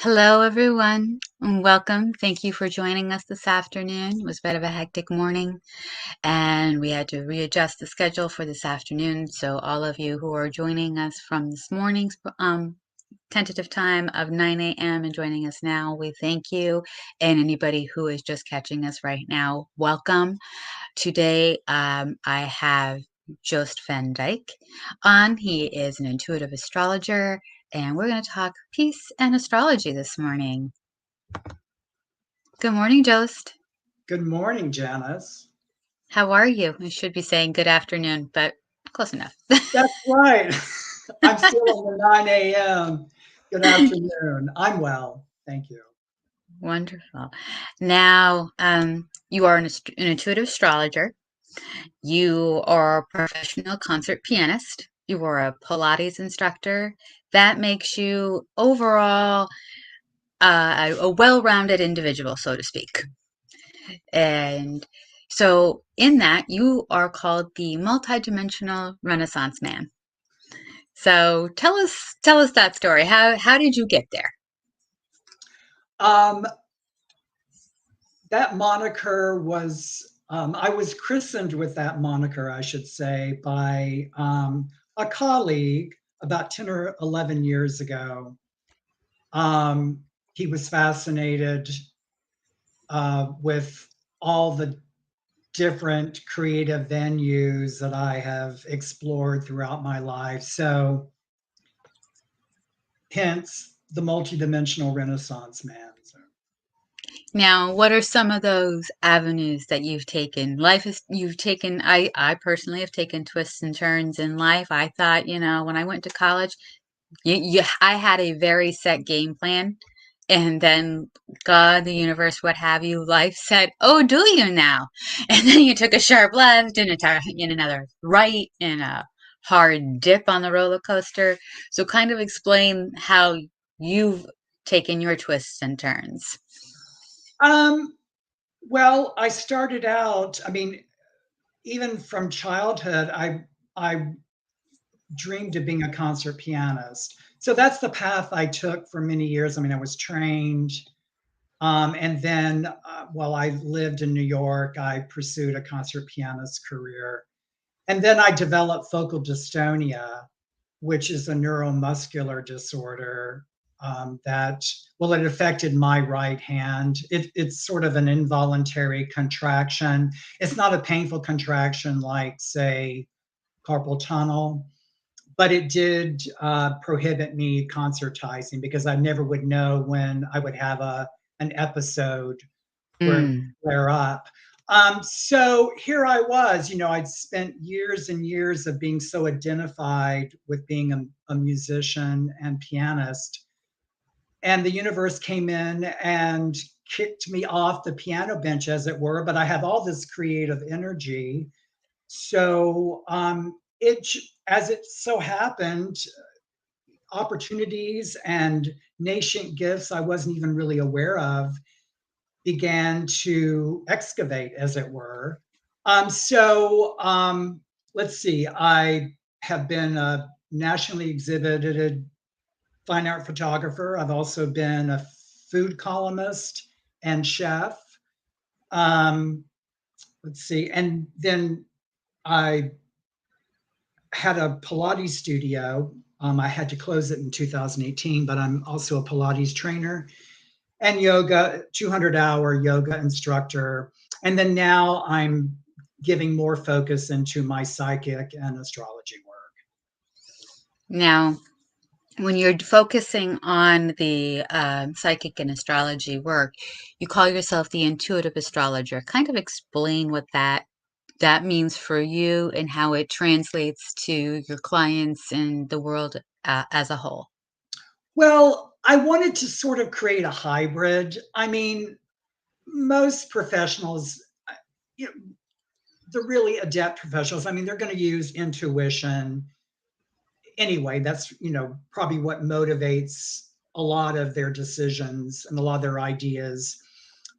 Hello, everyone, and welcome. Thank you for joining us this afternoon. It was a bit of a hectic morning, and we had to readjust the schedule for this afternoon. So, all of you who are joining us from this morning's tentative time of 9 a.m. and joining us now, we thank you. And anybody who is just catching us right now, welcome. Today, I have Jost van Dyke on. He is an intuitive astrologer, and we're going to talk peace and astrology this morning. Good morning, Jost. Good morning, Janice. How are you? I should be saying good afternoon, but close enough. That's right. I'm still on the 9 a.m. Good afternoon. I'm well. Thank you. Wonderful. Now, you are an intuitive astrologer. You are a professional concert pianist. You are a Pilates instructor. That makes you overall a well-rounded individual, so to speak. And so, in that, you are called the Multidimensional Renaissance Man. So, tell us that story. How did you get there? Um, that moniker was, I was christened with that moniker, I should say, by a colleague about 10 or 11 years ago. He was fascinated with all the different creative venues that I have explored throughout my life. So, hence the multidimensional Renaissance man. So, Now, what are some of those avenues that you've taken? You've taken, I personally have taken twists and turns in life. I thought, when I went to college, I had a very set game plan. And then God, the universe, what have you, life said, "Oh, do you now?" And then you took a sharp left and another right and a hard dip on the roller coaster. So, kind of explain how you've taken your twists and turns. um, well, I started out. I mean, even from childhood, I dreamed of being a concert pianist. So that's the path I took for many years. I mean, I was trained, and then while I lived in New York, I pursued a concert pianist career, and then I developed focal dystonia, which is a neuromuscular disorder that, well, it affected my right hand. It's sort of an involuntary contraction. It's not a painful contraction like, say, carpal tunnel, but it did prohibit me concertizing because I never would know when I would have an episode where it would Mm. flare up. So here I was, I'd spent years and years of being so identified with being a musician and pianist. And the universe came in and kicked me off the piano bench, as it were. But I have all this creative energy. So as it so happened, opportunities and nascent gifts I wasn't even really aware of began to excavate, as it were. Let's see, I have been a nationally exhibited fine art photographer. I've also been a food columnist and chef. Um, let's see, and then I had a Pilates studio. I had to close it in 2018, but I'm also a Pilates trainer and yoga, 200-hour yoga instructor. And then now I'm giving more focus into my psychic and astrology work. Now, when you're focusing on the psychic and astrology work, you call yourself the intuitive astrologer. Kind of explain what that means for you and how it translates to your clients and the world as a whole. Well, I wanted to sort of create a hybrid. I mean, most professionals, you know, the really adept professionals, I mean, they're going to use intuition anyway. That's, probably what motivates a lot of their decisions and a lot of their ideas.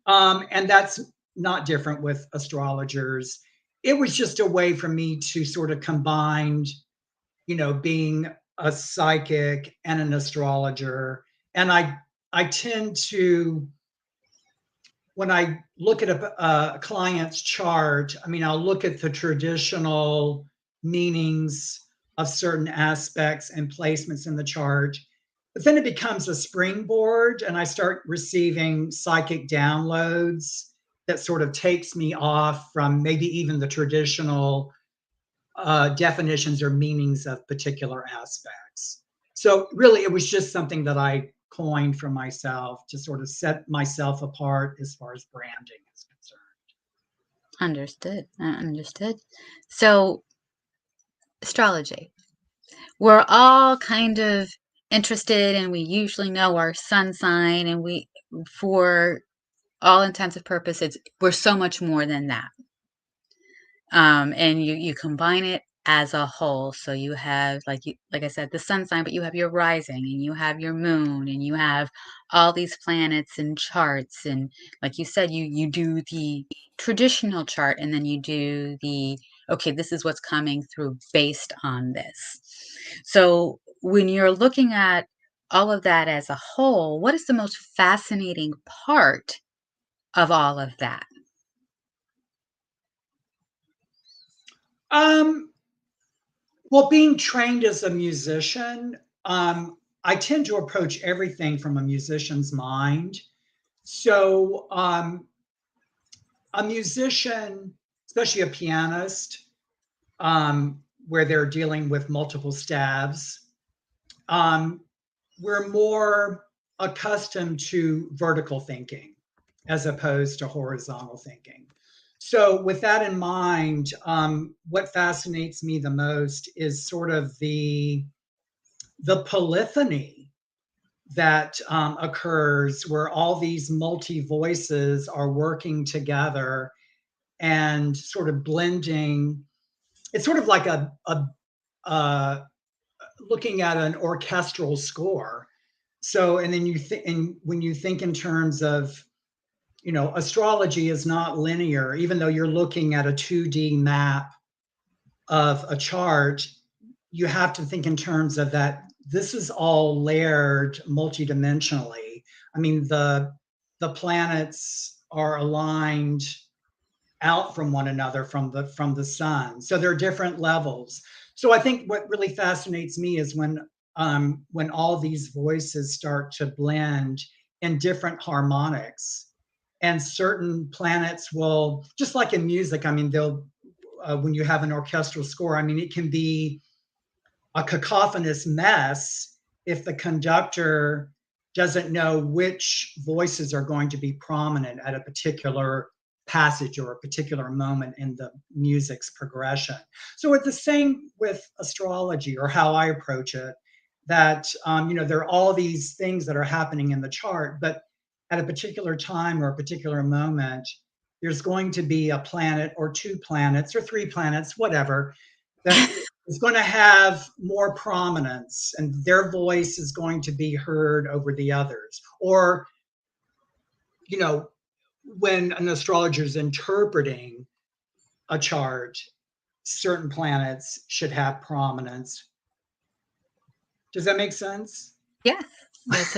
And that's not different with astrologers. It was just a way for me to sort of combine, being a psychic and an astrologer. And I I tend to, when I look at a client's chart, I mean, I'll look at the traditional meanings of certain aspects and placements in the chart, but then it becomes a springboard and I start receiving psychic downloads that sort of takes me off from maybe even the traditional definitions or meanings of particular aspects. So really, it was just something that I coined for myself to sort of set myself apart as far as branding is concerned. Understood. Understood. So, astrology. We're all kind of interested, and we usually know our sun sign, and for all intents and purposes, we're so much more than that. And you combine it as a whole. So you have, like I said, the sun sign, but you have your rising, and you have your moon, and you have all these planets and charts. And like you said, you do the traditional chart, and then you do the, okay, this is what's coming through based on this. So when you're looking at all of that as a whole, what is the most fascinating part of all of that? Um, well, being trained as a musician, I tend to approach everything from a musician's mind. So, a musician, especially a pianist, where they're dealing with multiple staves, um, we're more accustomed to vertical thinking as opposed to horizontal thinking. So, with that in mind, what fascinates me the most is sort of the polyphony that occurs where all these multi voices are working together and sort of blending. It's sort of like a looking at an orchestral score. So, and then and when you think in terms of, astrology is not linear, even though you're looking at a 2D map of a chart, you have to think in terms of that. This is all layered multidimensionally. I mean, the planets are aligned out from one another from the sun. So there are different levels. So I think what really fascinates me is when all these voices start to blend in different harmonics, and certain planets will, just like in music. I mean, they'll when you have an orchestral score. I mean, it can be a cacophonous mess if the conductor doesn't know which voices are going to be prominent at a particular passage or a particular moment in the music's progression. So it's the same with astrology, or how I approach it, that there are all these things that are happening in the chart, but at a particular time or a particular moment, there's going to be a planet or two planets or three planets, whatever, that is going to have more prominence, and their voice is going to be heard over the others. Or, you know, when an astrologer is interpreting a chart, certain planets should have prominence. Does that make sense? Yes, yes,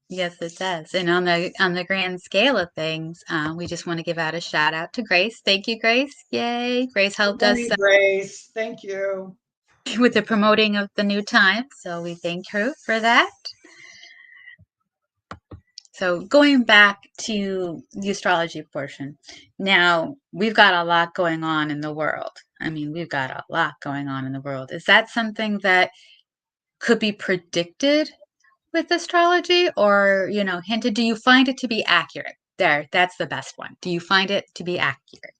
yes, it does. And on the grand scale of things, we just want to give out a shout out to Grace. Thank you, Grace. Yay! Grace Good helped us morning, Grace. Thank you. with the promoting of the new time, so we thank her for that. So going back to the astrology portion, now we've got a lot going on in the world. I mean, we've got a lot going on in the world. Is that something that could be predicted with astrology, or, hinted? Do you find it to be accurate? There, that's the best one. Do you find it to be accurate?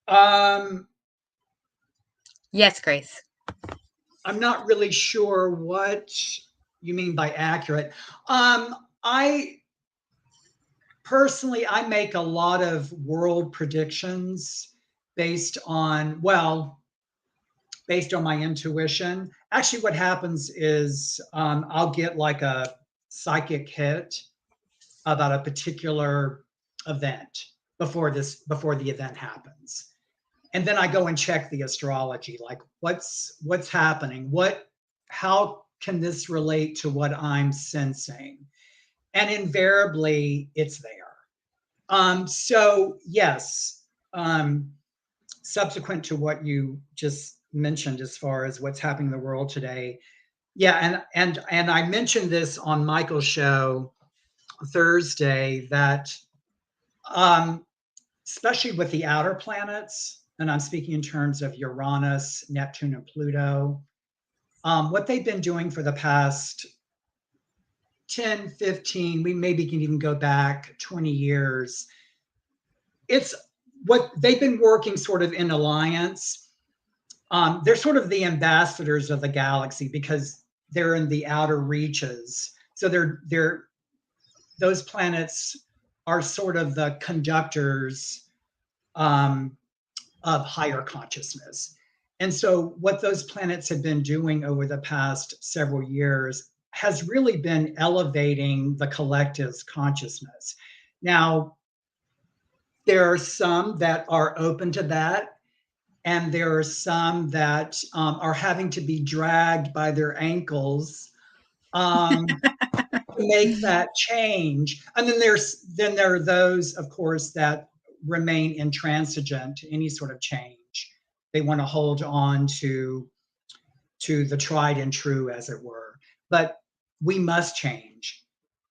Um, Yes, Grace. I'm not really sure what you mean by accurate. I personally, I make a lot of world predictions based on, well, based on my intuition. Actually, what happens is I'll get like a psychic hit about a particular event before the event happens, and then I go and check the astrology, like what's happening, how can this relate to what I'm sensing? And invariably, it's there. So yes, subsequent to what you just mentioned as far as what's happening in the world today, yeah, and I mentioned this on Michael's show Thursday that especially with the outer planets, and I'm speaking in terms of Uranus, Neptune, and Pluto, what they've been doing for the past 10, 15, we maybe can even go back 20 years. It's what they've been working sort of in alliance. They're sort of the ambassadors of the galaxy because they're in the outer reaches. So those planets are sort of the conductors of higher consciousness. And so what those planets have been doing over the past several years has really been elevating the collective's consciousness. Now, there are some that are open to that, and there are some that are having to be dragged by their ankles to make that change. And then there are those, of course, that remain intransigent to any sort of change. They want to hold on to the tried and true, as it were. But we must change.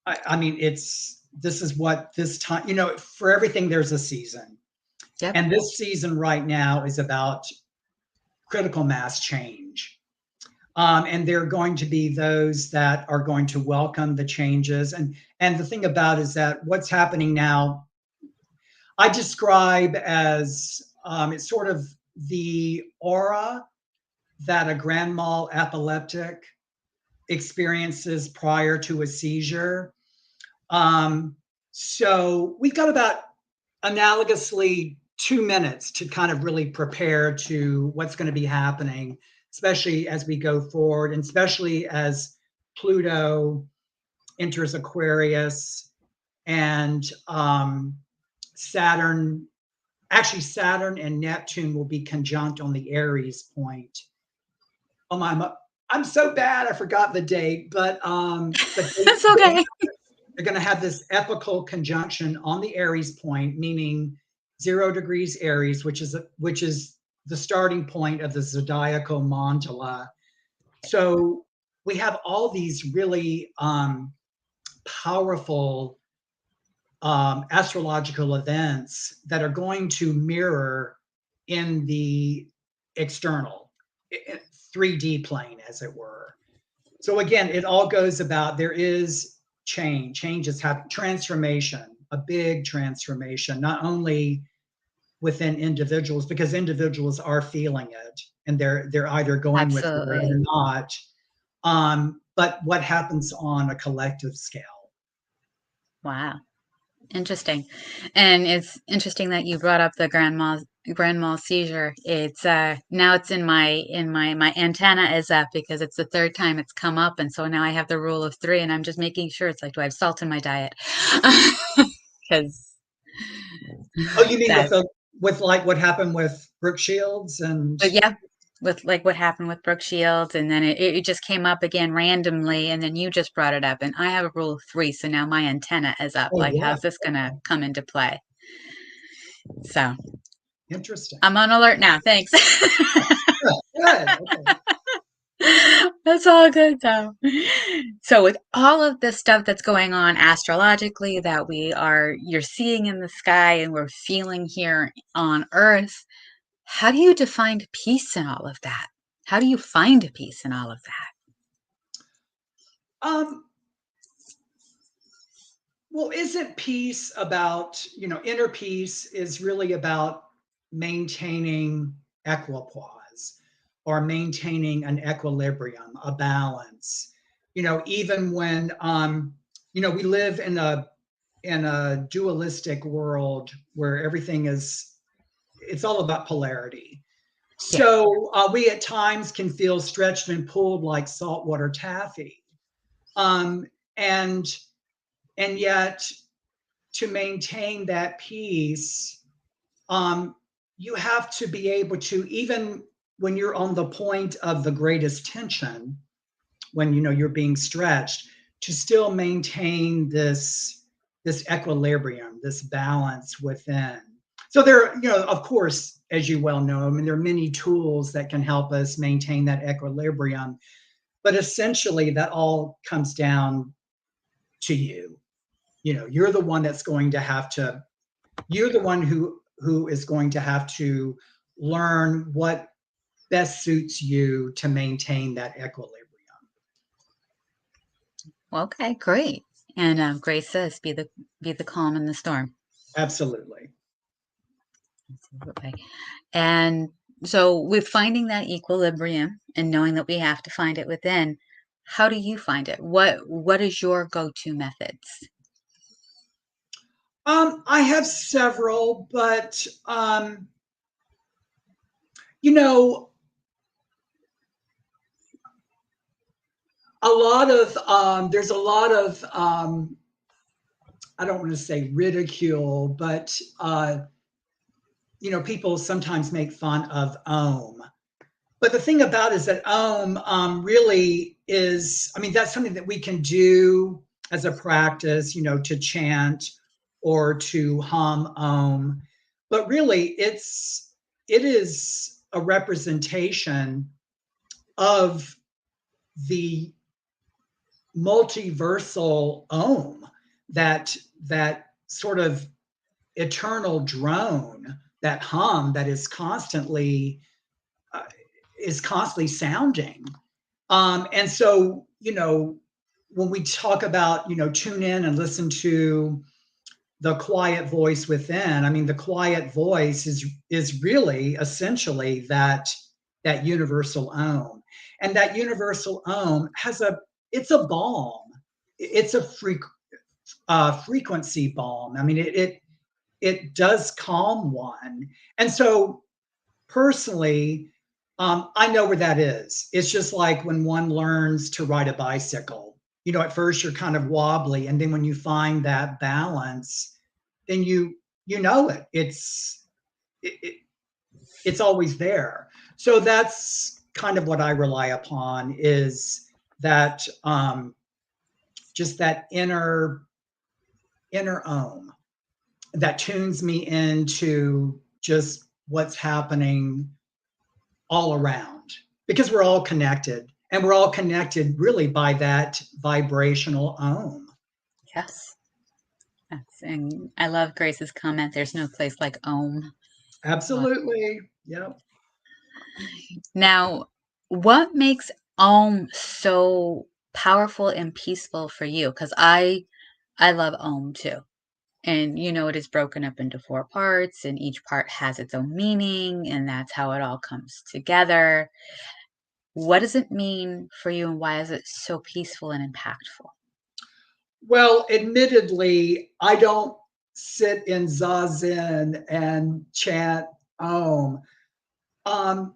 I mean, this is what this time, for everything there's a season. Yep. And this season right now is about critical mass change. And there are going to be those that are going to welcome the changes. And the thing about it is that what's happening now, I describe as it's sort of the aura that a grand mal epileptic experiences prior to a seizure. So we've got about analogously 2 minutes to kind of really prepare to what's going to be happening, especially as we go forward, and especially as Pluto enters Aquarius and Saturn and Neptune will be conjunct on the Aries point. Oh my, I'm so bad, I forgot the date, but That's okay. they're going to have this epical conjunction on the Aries point, meaning 0 degrees Aries, which is the starting point of the zodiacal mandala. So we have all these really powerful astrological events that are going to mirror in the external 3D plane, as it were. So again, it all goes about there is changes happen, transformation, a big transformation, not only within individuals, because individuals are feeling it and they're either going with it or Absolutely. they're not. But what happens on a collective scale? Wow. Interesting. And it's interesting that you brought up the grand mal seizure. It's now it's in my antenna is up because it's the third time it's come up, and so now I have the rule of three, and I'm just making sure it's like, do I have salt in my diet? Because Oh, you mean that, with like what happened with Brooke Shields and but yeah, with like what happened with Brooke Shields, and then it just came up again randomly, and then you just brought it up, and I have a rule of three, so now my antenna is up. oh Like, yeah, how's this gonna come into play? So interesting. I'm on alert now. Thanks. Good. Okay. That's all good though. So with all of this stuff that's going on astrologically that you're seeing in the sky and we're feeling here on Earth, how do you define peace in all of that? How do you find peace in all of that? Um, well, isn't peace about, inner peace is really about maintaining equipoise or maintaining an equilibrium, a balance. Even when we live in a dualistic world where everything it's all about polarity. Yeah, So we at times can feel stretched and pulled like saltwater taffy. Um, and yet to maintain that peace, you have to be able to, even when you're on the point of the greatest tension, when you're being stretched, to still maintain this equilibrium, this balance within. So there, of course, as you well know, I mean, there are many tools that can help us maintain that equilibrium, but essentially that all comes down to you. You're the one that's going to have to, you're the one who is going to have to learn what best suits you to maintain that equilibrium. Okay, great. And Grace says, be the calm in the storm. Absolutely. Absolutely. And so with finding that equilibrium and knowing that we have to find it within, how do you find it? What is your go-to methods? I have several, but you know, a lot of there's a lot of I don't want to say ridicule, but people sometimes make fun of Om. But the thing about it is that Om really is, I mean, that's something that we can do as a practice, to chant or to hum Om. But really, it is a representation of the multiversal Om, that sort of eternal drone, that hum that is constantly sounding. And so, when we talk about, tune in and listen to the quiet voice within, I mean, the quiet voice is really essentially that universal Om. And that universal Om it's a balm. It's a frequency balm. I mean, it does calm one. And so personally, I know where that is. It's just like when one learns to ride a bicycle. At first you're kind of wobbly, and then when you find that balance, then you know it. It's always there. So that's kind of what I rely upon, is that just that inner Om that tunes me into just what's happening all around, because we're all connected, and we're all connected really by that vibrational Om. Yes. And I love Grace's comment. There's no place like Om. Absolutely. Yep. Now, what makes Om so powerful and peaceful for you? Because I love Om too. And it is broken up into four parts, and each part has its own meaning, and that's how it all comes together. What does it mean for you, and why is it so peaceful and impactful? Well, admittedly, I don't sit in zazen and chant Om. Um,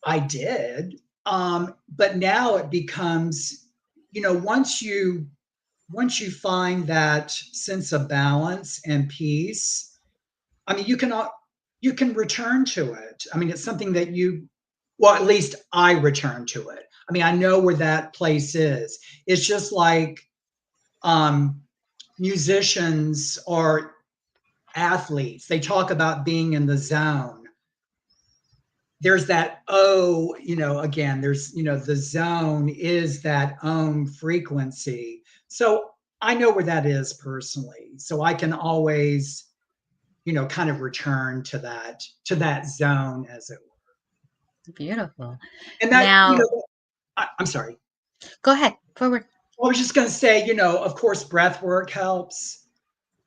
I did, but now it becomes, once you find that sense of balance and peace, I mean, you can return to it. I mean, it's something that well, at least I return to it. I mean, I know where that place is. It's just like um, musicians or athletes. They talk about being in the zone. There's that again, there's, the zone is that frequency. So I know where that is personally. So I can always, kind of return to that zone, as it were. Beautiful. And that, Now, I'm sorry. go ahead, forward. I was just going to say, of course, breath work helps.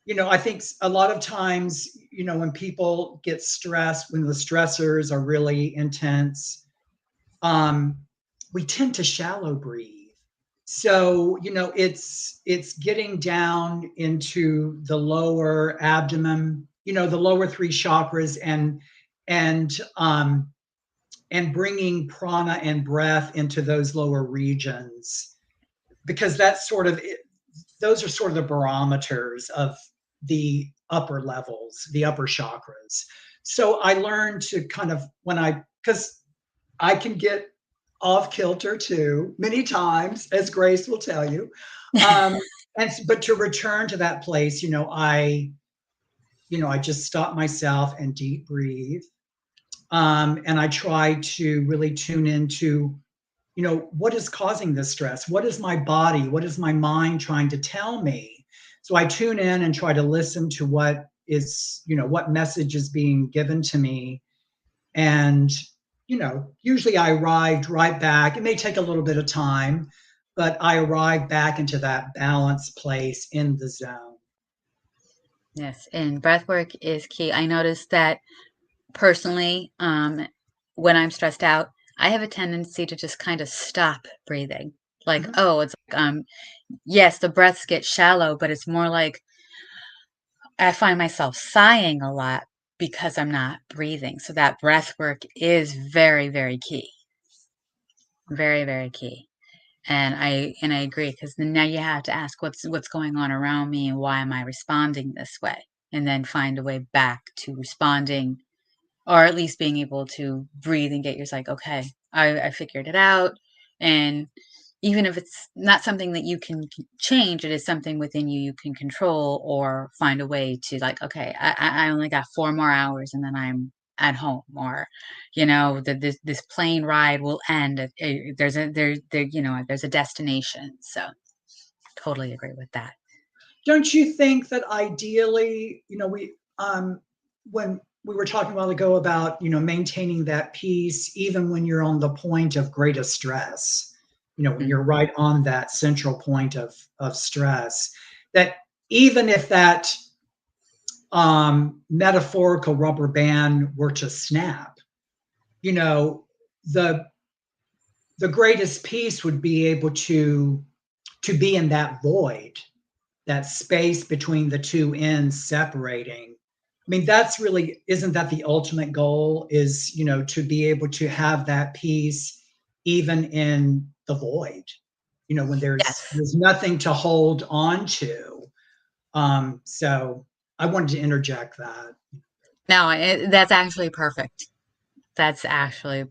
I think a lot of times, when people get stressed, when the stressors are really intense, we tend to shallow breathe. So, it's getting down into the lower abdomen, the lower three chakras, and bringing prana and breath into those lower regions, because that's sort of those are sort of the barometers of the upper levels, the upper chakras. So I learned to kind of, because I can get off kilter too, many times, as Grace will tell you. Um, but to return to that place, I just stop myself and deep breathe. And I try to really tune into, what is causing this stress? What is my body? What is my mind trying to tell me? So I tune in and try to listen to what message is being given to me. And, usually I arrived right back. It may take a little bit of time, but I arrive back into that balanced place in the zone. Yes, and breath work is key. I noticed that personally, when I'm stressed out, I have a tendency to just kind of stop breathing. Like, Mhm. oh, it's like, yes, the breaths get shallow, but it's more like I find myself sighing a lot because I'm not breathing. So that breath work is very, very key. Very, very key. And I agree, because then now you have to ask what's going on around me and why am I responding this way? And then find a way back to responding, or at least being able to breathe and get yourself like, okay, I figured it out. And even if it's not something that you can change, it is something within you can control, or find a way to, like, okay, I only got 4 more hours and then I'm at home, or that this plane ride will end there's a destination. So totally agree with that. Don't you think that ideally, when we were talking a while ago about, maintaining that peace, even when you're on the point of greatest stress, when Mm. you're right on that central point of stress, that even if that metaphorical rubber band were to snap, you know, the the greatest peace would be able to be in that void, that space between the two ends separating. I mean, that's really, isn't that the ultimate goal, is, to be able to have that peace even in the void, when Yes. there's nothing to hold on to. So I wanted to interject that. No, that's actually perfect. That's actually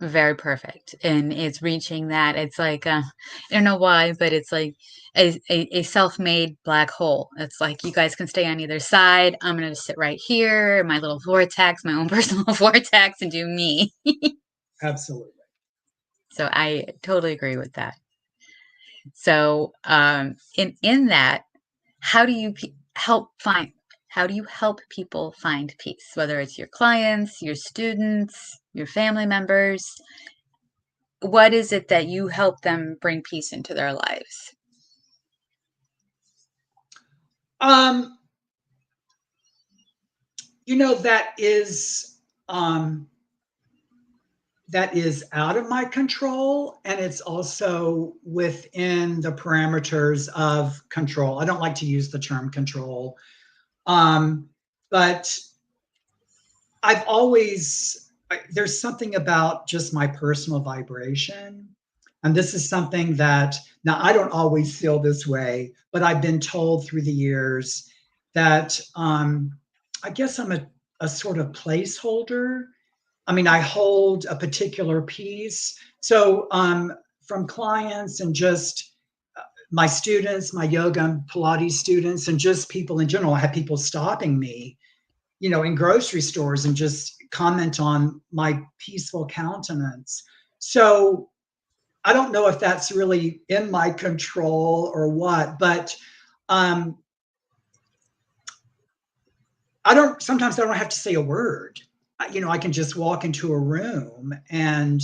very perfect. And it's reaching that. It's like, I don't know why, but it's like a self-made black hole. It's like, you guys can stay on either side. I'm going to sit right here, in my little vortex, my own personal vortex, and do me. Absolutely. So I totally agree with that. So, in that, how do you how do you help people find peace? Whether it's your clients, your students, your family members, what is it that you help them bring peace into their lives? Um, you know, that is um that is out of my control, and it's also within the parameters of control. I don't like to use the term control, but there's something about just my personal vibration. And this is something that, now I don't always feel this way, but I've been told through the years that I guess I'm a sort of placeholder. I mean, I hold a particular piece. So from clients and just my students, my yoga and Pilates students, and just people in general, I have people stopping me, in grocery stores and just comment on my peaceful countenance. So I don't know if that's really in my control or what, but um, sometimes I don't have to say a word. I can just walk into a room and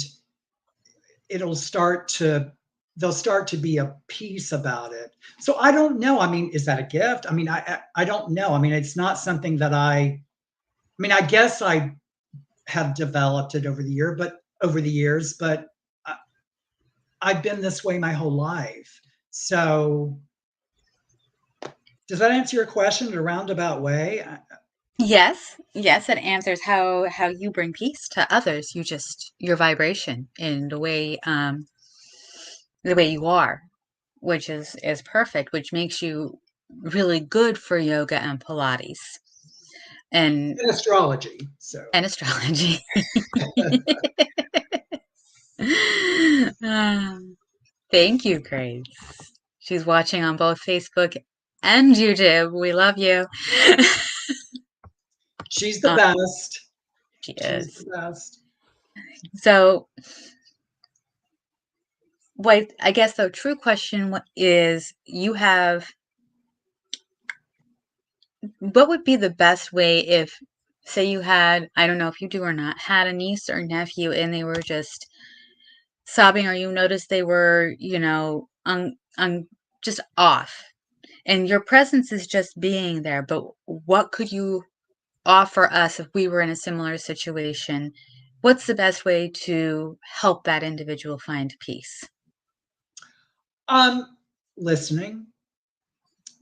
it'll start to there'll start to be a peace about it. So I don't know. I mean, is that a gift? I mean, I don't know. I mean, it's not something that I mean, I guess I have developed it over the years, but I, I've been this way my whole life. So does that answer your question in a roundabout way? Yes, yes, it answers how you bring peace to others. Your vibration and the way you are, which is perfect, which makes you really good for yoga and Pilates and In astrology. So and astrology. Um, Thank you, Grace. She's watching on both Facebook and YouTube. We love you. She's the Um, best. she She's the is. best. So, what I guess the true question is what would be the best way if, say, you had, I don't know if you do or not, had a niece or nephew and they were just sobbing, or you noticed they were, just off, and your presence is just being there, but what could you offer us if we were in a similar situation? What's the best way to help that individual find peace? Um, Listening,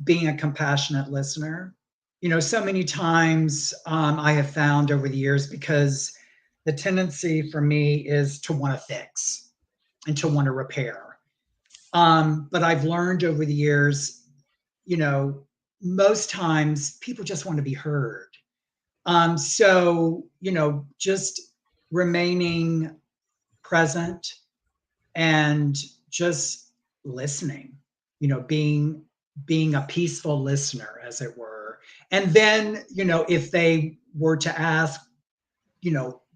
being a compassionate listener. So many times I have found over the years, because the tendency for me is to want to fix and to want to repair. But I've learned over the years, you know, most times people just want to be heard. So, just remaining present and just listening, being a peaceful listener, as it were. And then, if they were to ask,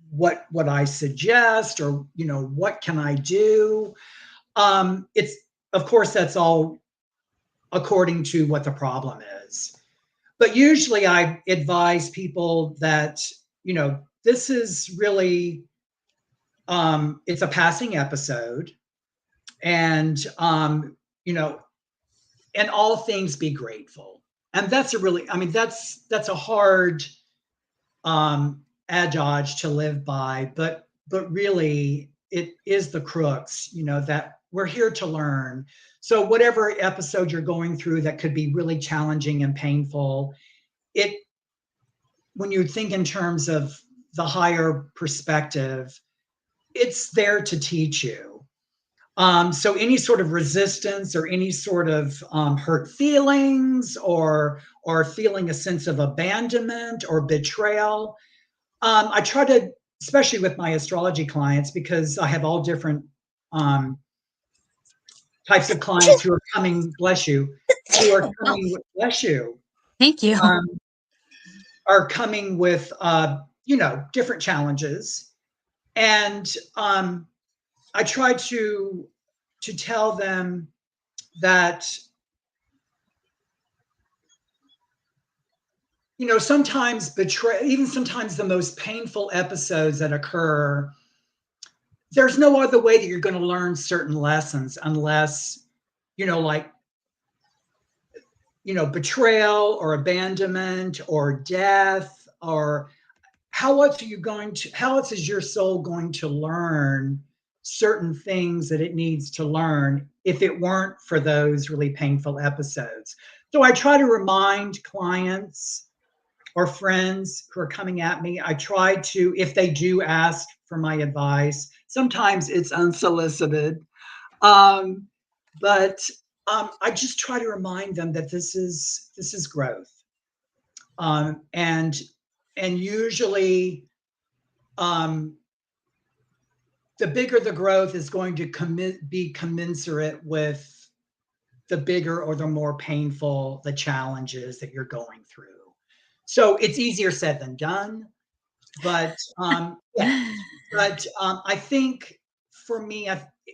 what would I suggest, or, what can I do? It's, of course, that's all according to what the problem is. But usually I advise people that, this is really, it's a passing episode. And, and all things be grateful. And that's a really, I mean, that's a hard adage to live by, but really it is the crux, that we're here to learn. So whatever episode you're going through that could be really challenging and painful, it when you think in terms of the higher perspective, it's there to teach you. So any sort of resistance, or any sort of hurt feelings, or feeling a sense of abandonment or betrayal, I try to, especially with my astrology clients, because I have all different um, types of clients who are coming, bless you, who are Oh, coming, bless you, thank you. um, are coming with different challenges, and I try to tell them that, sometimes betray, even sometimes the most painful episodes that occur, there's no other way that you're going to learn certain lessons unless, like, betrayal or abandonment or death, or how else is your soul going to learn certain things that it needs to learn if it weren't for those really painful episodes? So I try to remind clients or friends who are coming at me, I try to, if they do ask for my advice, sometimes it's unsolicited, um, but I just try to remind them that this is growth, and usually, um, the bigger the growth is going to be commensurate with the bigger or the more painful the challenges that you're going through. So it's easier said than done, but yeah. But I think for me,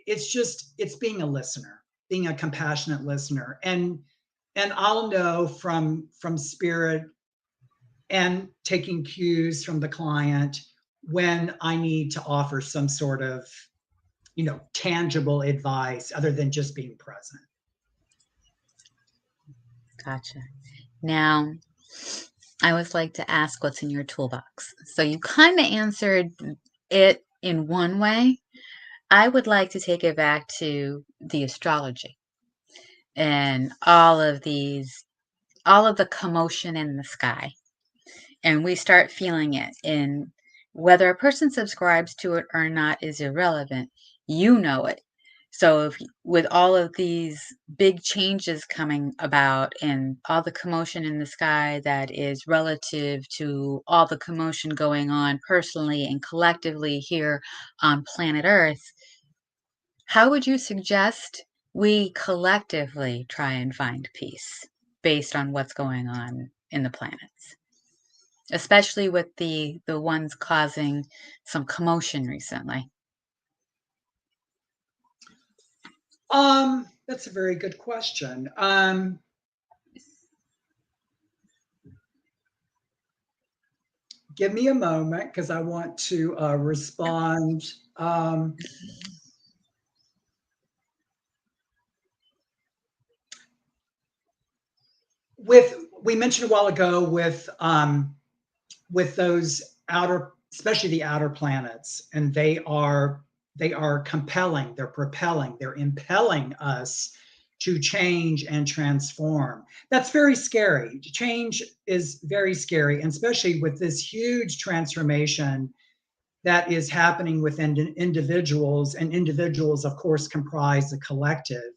it's being a listener, being a compassionate listener, and I'll know from spirit and taking cues from the client when I need to offer some sort of, tangible advice other than just being present. Gotcha. Now, I always like to ask what's in your toolbox. So you kind of answered it in one way. I would like to take it back to the astrology and all of the commotion in the sky. And we start feeling it, in whether a person subscribes to it or not is irrelevant. You know it. So if with all of these big changes coming about and all the commotion in the sky that is relative to all the commotion going on personally and collectively here on planet Earth, How would you suggest we collectively try and find peace based on what's going on in the planets? Especially with the ones causing some commotion recently. That's a very good question. Give me a moment because I want to respond. With we mentioned a while ago with those outer, especially the outer planets, and they are compelling, they're propelling, they're impelling us to change and transform. That's very scary. Change is very scary, and especially with this huge transformation that is happening within individuals, and individuals, of course, comprise the collective.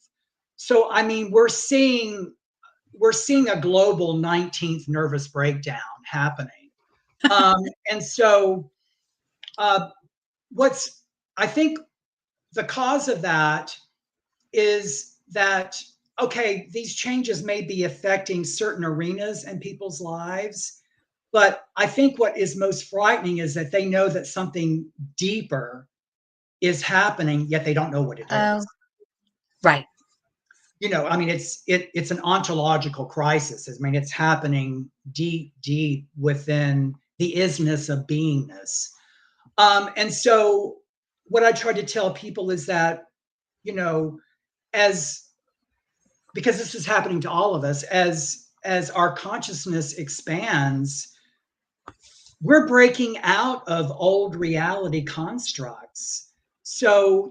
So, I mean, we're seeing a global 19th nervous breakdown happening. Um, and so, uh, what's I think the cause of that is that, okay, these changes may be affecting certain arenas in people's lives, but I think what is most frightening is that they know that something deeper is happening, yet they don't know what it Oh, is. right. I mean, it's an ontological crisis. I mean, it's happening deep within the isness of beingness. And so, what I try to tell people is that, you know, as because this is happening to all of us, as our consciousness expands, we're breaking out of old reality constructs. So,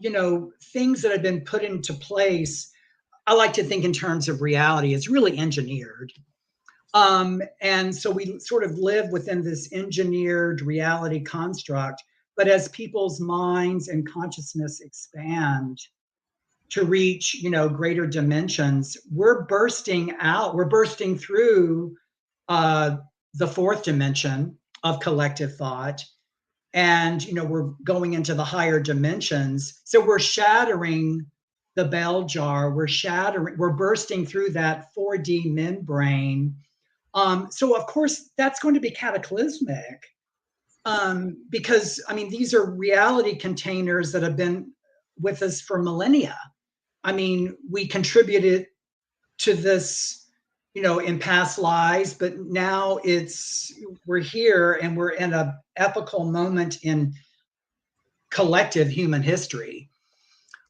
things that have been put into place, I like to think in terms of reality, is really engineered. And so we sort of live within this engineered reality construct. But as people's minds and consciousness expand to reach, greater dimensions, we're bursting through uh, the fourth dimension of collective thought. And, we're going into the higher dimensions. So we're shattering the bell jar. We're bursting through that 4D membrane. So of course that's going to be cataclysmic, because I mean these are reality containers that have been with us for millennia. I mean, we contributed to this, in past lives, but now we're here and we're in a epical moment in collective human history.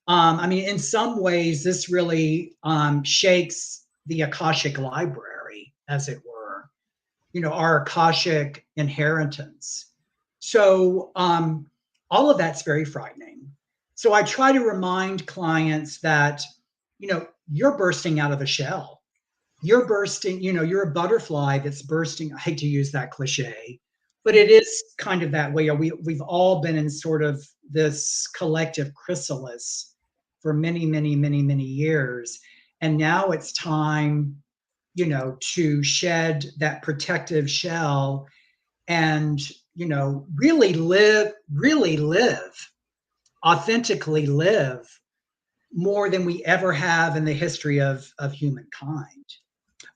I mean, in some ways, this really shakes the Akashic library, as it were, our Akashic inheritance. So, all of that's very frightening. So, I try to remind clients that, you're bursting out of a shell. You're bursting, you're a butterfly that's bursting. I hate to use that cliche, but it is kind of that way. We've all been in sort of this collective chrysalis for many years. And now it's time, to shed that protective shell and, really live, authentically live more than we ever have in the history of humankind.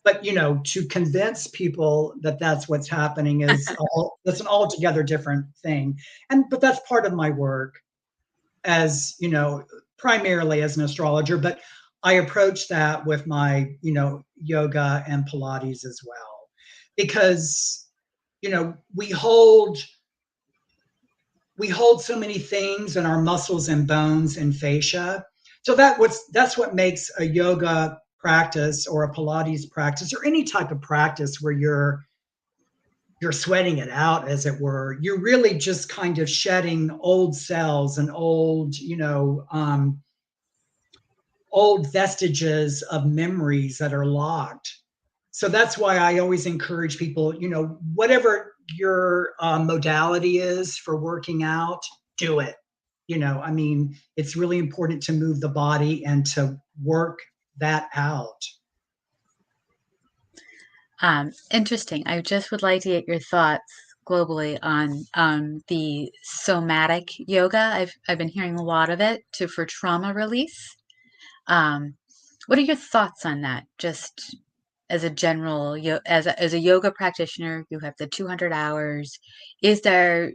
But, to convince people that that's what's happening that's an altogether different thing. But that's part of my work as, primarily as an astrologer, but I approach that with my, yoga and Pilates as well, because, we hold so many things in our muscles and bones and fascia. So that's what makes a yoga practice or a Pilates practice or any type of practice where you're sweating it out, as it were. You're really just kind of shedding old cells and old vestiges of memories that are locked. So that's why I always encourage people, whatever your modality is for working out, do it. I mean, it's really important to move the body and to work that out. Interesting. I just would like to get your thoughts globally on the somatic yoga. I've been hearing a lot of it for trauma release. Um, what are your thoughts on that? Just as a general, as a yoga practitioner, you have the 200 hours. Is there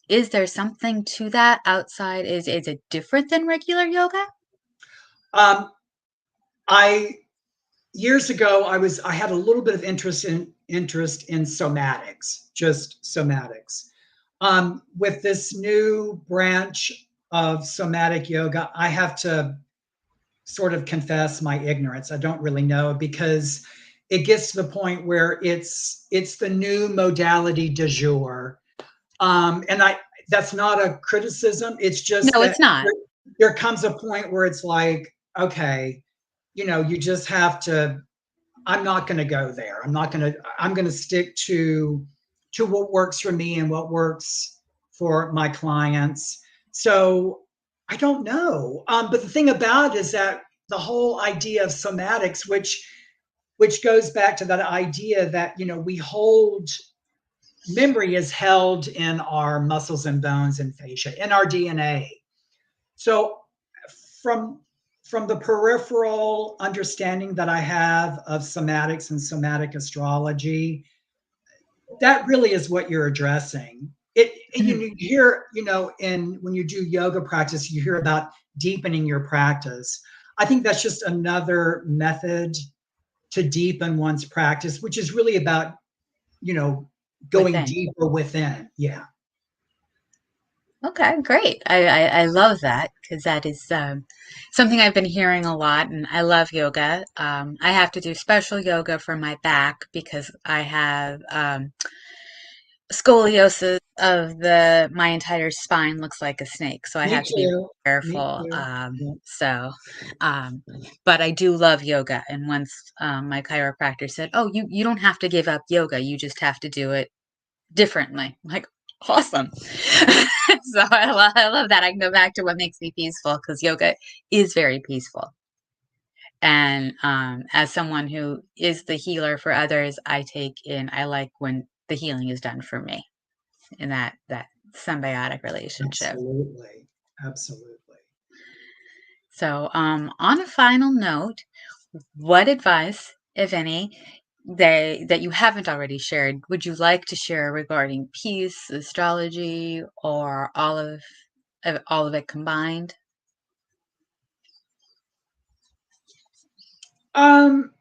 is there something to that outside? Is it different than regular yoga? Um, I years ago I had a little bit of interest in somatics, just somatics. With this new branch of somatic yoga, I have to sort of confess my ignorance. I don't really know because it gets to the point where it's the new modality du jour. And I that's not a criticism. It's just No, that it's not. there comes a point where it's like, okay, you just have to. I'm not going to go there. I'm going to stick to what works for me and what works for my clients. So I don't know. But the thing about it is that the whole idea of somatics, which goes back to that idea that we hold memory is held in our muscles and bones and fascia, in our DNA. So from from the peripheral understanding that I have of somatics and somatic astrology, that really is what you're addressing. You hear, in when you do yoga practice, you hear about deepening your practice. I think that's just another method to deepen one's practice, which is really about, you know, going Within. deeper within. Yeah. Okay, great. I love that because that is something I've been hearing a lot, and I love yoga. I have to do special yoga for my back because I have scoliosis of my entire spine looks like a snake, so I Me have to be too. Me careful. too. Yeah. Um, but I do love yoga, and once my chiropractor said, "Oh, you don't have to give up yoga; you just have to do it differently." I'm like, awesome. So I love that. I can go back to what makes me peaceful because yoga is very peaceful. And as someone who is the healer for others, I like when the healing is done for me in that symbiotic relationship. Absolutely. Absolutely. So, on a final note, what advice, if any, that you haven't already shared, would you like to share regarding peace, astrology, or all of it combined? Um,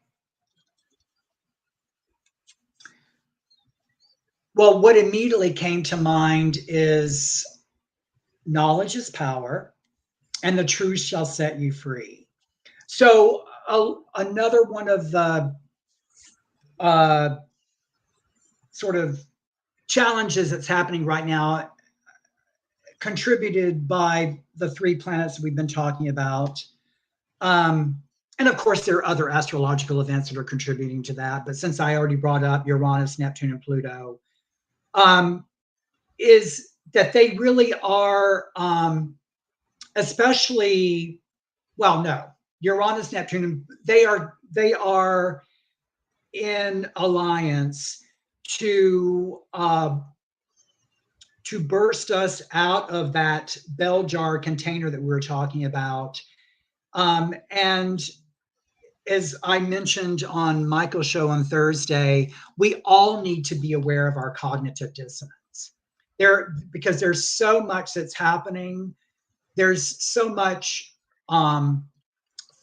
well, what immediately came to mind is knowledge is power, and the truth shall set you free. So, another one of the uh, sort of challenges that's happening right now, contributed by the three planets we've been talking about. Um, and of course, there are other astrological events that are contributing to that. But since I already brought up Uranus, Neptune, and Pluto, um, is that they really are, especially, well, no, Uranus, Neptune, they are in alliance to burst us out of that bell jar container that we were talking about. And as I mentioned on Michael's show on Thursday, we all need to be aware of our cognitive dissonance. Because there's so much that's happening. There's so much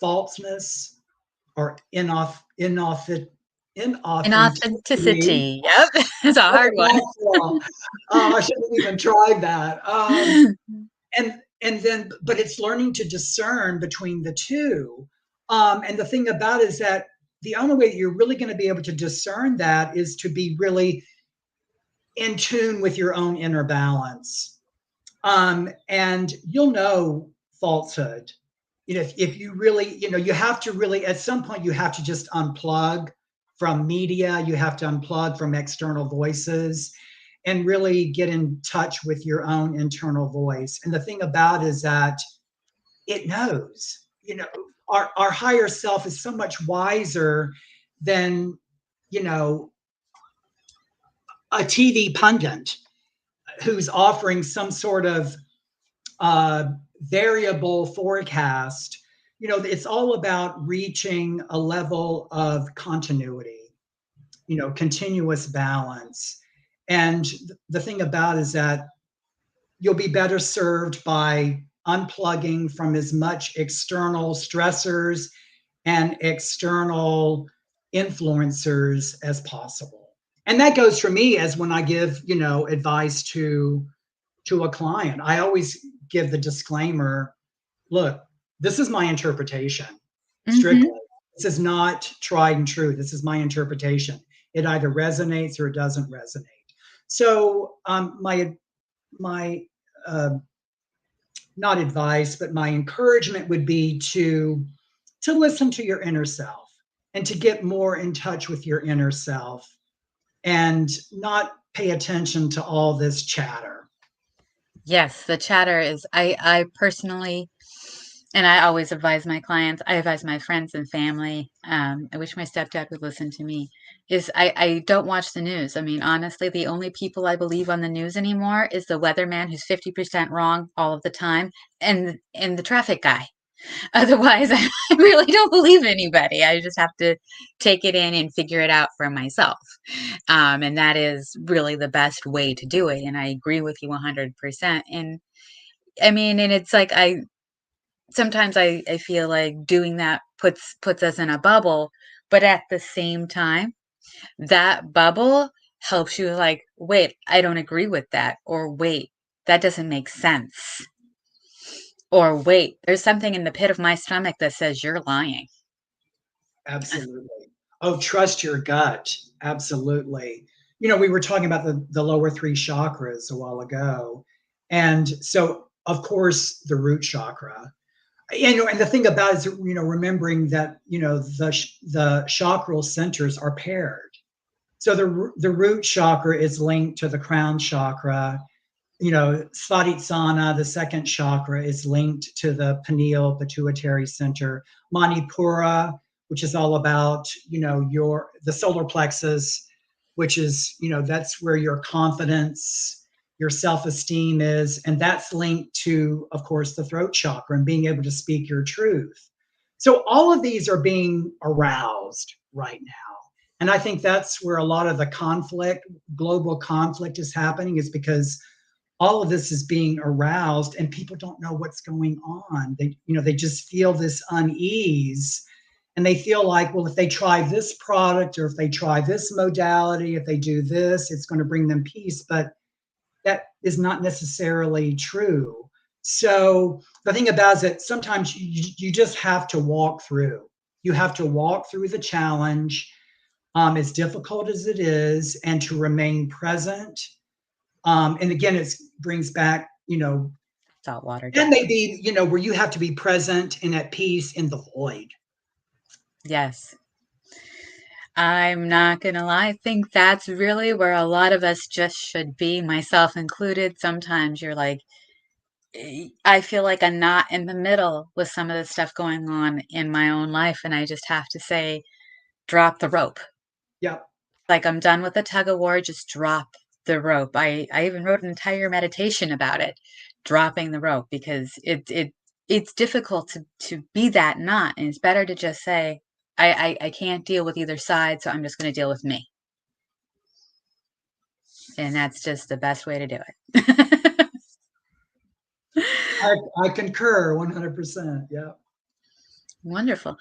falseness or inauthenticity. Inauthenticity. Yep, it's a hard one. I shouldn't even tried that. And then, but it's learning to discern between the two. And the thing about it is that the only way that you're really going to be able to discern that is to be really in tune with your own inner balance. And you'll know falsehood. If you really, you have to really, at some point, you have to just unplug from media, you have to unplug from external voices and really get in touch with your own internal voice. And the thing about it is that it knows, our higher self is so much wiser than, you know, a TV pundit who's offering some sort of variable forecast. It's all about reaching a level of continuity, continuous balance. And the thing about it is that you'll be better served by unplugging from as much external stressors and external influencers as possible. And that goes for me as when I give, advice to a client. I always give the disclaimer, look, this is my interpretation, strictly. Mm-hmm. This is not tried and true. This is my interpretation. It either resonates or it doesn't resonate. So my uh, not advice, but my encouragement would be to listen to your inner self and to get more in touch with your inner self and not pay attention to all this chatter. Yes, the chatter is, I personally, and I always advise my clients, I advise my friends and family, I wish my stepdad would listen to me, is I don't watch the news. I mean, honestly, the only people I believe on the news anymore is the weatherman who's 50% wrong all of the time, and the traffic guy. Otherwise, I really don't believe anybody. I just have to take it in and figure it out for myself. And that is really the best way to do it. And I agree with you 100%. And I mean, and it's like sometimes I feel like doing that puts us in a bubble, but at the same time, that bubble helps you like, wait, I don't agree with that, or wait, that doesn't make sense. Or wait, there's something in the pit of my stomach that says you're lying. Absolutely. Oh, trust your gut. Absolutely. We were talking about the lower three chakras a while ago. And so, of course, the root chakra. And the thing about it is, remembering that, the chakral centers are paired. So the root chakra is linked to the crown chakra. Svadhisthana, the second chakra, is linked to the pineal pituitary center. Manipura, which is all about, the solar plexus, which is, that's where your confidence, your self-esteem is. And that's linked to, of course, the throat chakra and being able to speak your truth. So all of these are being aroused right now. And I think that's where a lot of the conflict, global conflict is happening, is because all of this is being aroused and people don't know what's going on. They just feel this unease and they feel like, well, if they try this product or if they try this modality, if they do this, it's going to bring them peace. But that is not necessarily true. So the thing about it is that sometimes you just have to walk through. You have to walk through the challenge, as difficult as it is, and to remain present. And again, it brings back, Salt water and down. maybe, where you have to be present and at peace in the void. Yes. I'm not gonna lie. I think that's really where a lot of us just should be, myself included. Sometimes you're like, I feel like I'm not in the middle with some of the stuff going on in my own life, and I just have to say, drop the rope. Yeah, Like I'm done with the tug of war, just drop the rope. I even wrote an entire meditation about it, dropping the rope, because it's difficult to be that knot, and it's better to just say, I can't deal with either side, so I'm just going to deal with me. And that's just the best way to do it. I concur 100%. Yeah. Wonderful.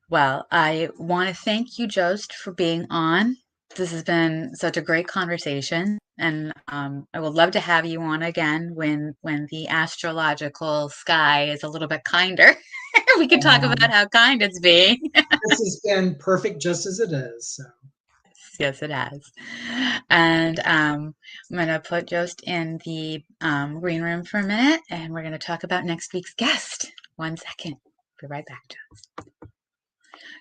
Well, I want to thank you, Jost, for being on. This has been such a great conversation, and I would love to have you on again when the astrological sky is a little bit kinder. We can talk about how kind it's being. This has been perfect just as it is. So. Yes, it has. And I'm going to put Jost in the green room for a minute, and we're going to talk about next week's guest. 1 second. Be right back, Jost.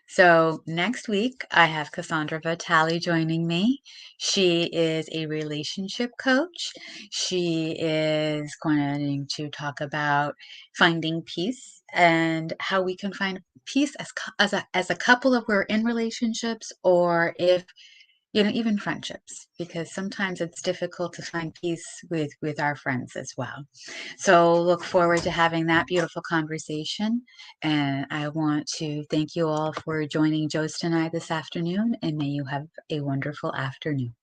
So next week, I have Cassandra Vitale joining me. She is a relationship coach. She is going to talk about finding peace and how we can find peace as a couple if we're in relationships, or if even friendships, because sometimes it's difficult to find peace with our friends as well. So look forward to having that beautiful conversation. And I want to thank you all for joining Jost and I this afternoon, and may you have a wonderful afternoon.